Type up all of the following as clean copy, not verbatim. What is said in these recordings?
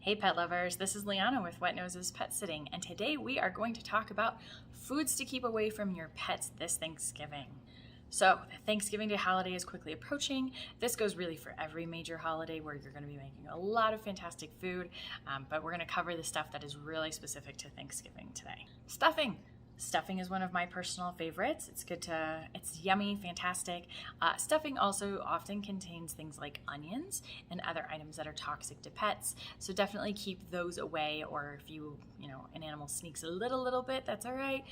Hey pet lovers, this is Liana with Wet Noses Pet Sitting, and today we are going to talk about foods to keep away from your pets this Thanksgiving. So the Thanksgiving Day holiday is quickly approaching. This goes really for every major holiday where you're going to be making a lot of fantastic food, but we're going to cover the stuff that is really specific to Thanksgiving today. Stuffing. Stuffing is one of my personal favorites. It's yummy, fantastic. Stuffing also often contains things like onions and other items that are toxic to pets. So definitely keep those away, or if an animal sneaks a little bit, that's all right,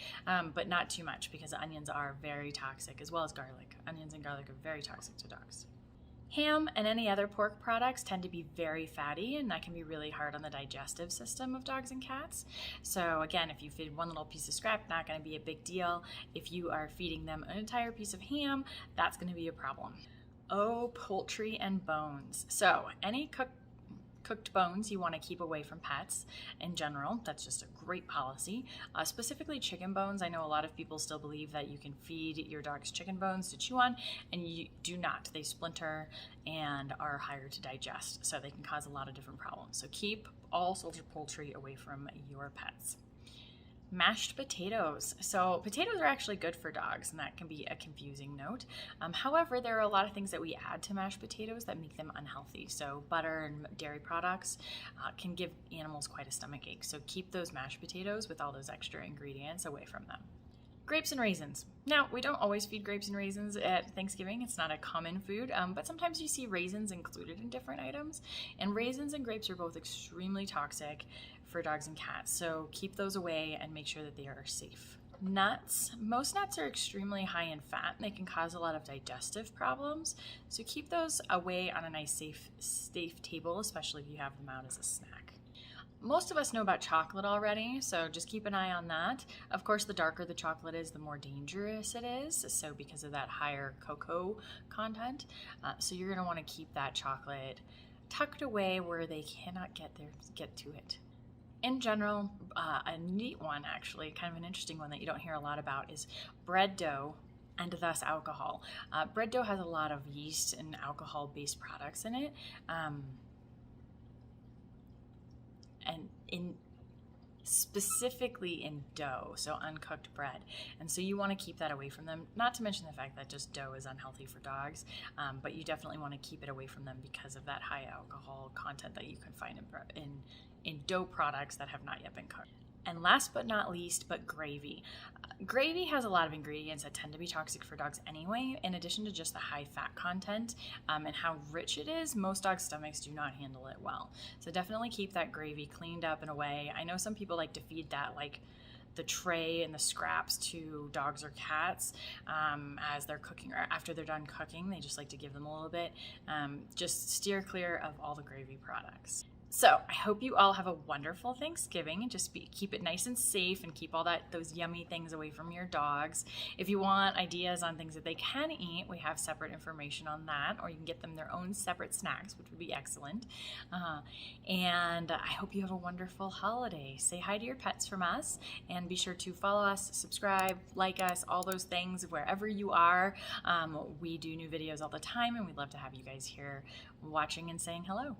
but not too much because onions are very toxic, as well as garlic. Onions and garlic are very toxic to dogs. Ham and any other pork products tend to be very fatty, and that can be really hard on the digestive system of dogs and cats. So again, if you feed one little piece of scrap, not going to be a big deal. If you are feeding them an entire piece of ham, that's going to be a problem. Oh, poultry and bones. So any cooked bones you want to keep away from pets in general. That's just a great policy. Specifically chicken bones. I know a lot of people still believe that you can feed your dogs chicken bones to chew on, and you do not. They splinter and are harder to digest, so they can cause a lot of different problems. So keep all sorts of poultry away from your pets. Mashed potatoes. So potatoes are actually good for dogs, and that can be a confusing note. However, there are a lot of things that we add to mashed potatoes that make them unhealthy. So butter and dairy products can give animals quite a stomach ache. So keep those mashed potatoes with all those extra ingredients away from them. Grapes and raisins. Now, we don't always feed grapes and raisins at Thanksgiving. It's not a common food, but sometimes you see raisins included in different items. And raisins and grapes are both extremely toxic for dogs and cats, so keep those away and make sure that they are safe. Nuts. Most nuts are extremely high in fat, and they can cause a lot of digestive problems, so keep those away on a nice safe table, especially if you have them out as a snack. Most of us know about chocolate already, so just keep an eye on that. Of course, the darker the chocolate is, the more dangerous it is, so because of that higher cocoa content. So you're going to want to keep that chocolate tucked away where they cannot get to it. In general, a neat one, actually, kind of an interesting one that you don't hear a lot about, is bread dough and thus alcohol. Bread dough has a lot of yeast and alcohol-based products in it. And specifically in dough, so uncooked bread. And so you want to keep that away from them, not to mention the fact that just dough is unhealthy for dogs, but you definitely want to keep it away from them because of that high alcohol content that you can find in dough products that have not yet been cooked. And last but not least, but gravy. Gravy has a lot of ingredients that tend to be toxic for dogs anyway, in addition to just the high fat content and how rich it is. Most dogs' stomachs do not handle it well. So definitely keep that gravy cleaned up and away. I know some people like to feed that like the tray and the scraps to dogs or cats as they're cooking, or after they're done cooking. They just like to give them a little bit. Just steer clear of all the gravy products. So I hope you all have a wonderful Thanksgiving, and just keep it nice and safe, and keep all those yummy things away from your dogs. If you want ideas on things that they can eat, we have separate information on that, or you can get them their own separate snacks, which would be excellent. And I hope you have a wonderful holiday. Say hi to your pets from us, and be sure to follow us, subscribe, like us, all those things wherever you are. We do new videos all the time, and we'd love to have you guys here watching and saying hello.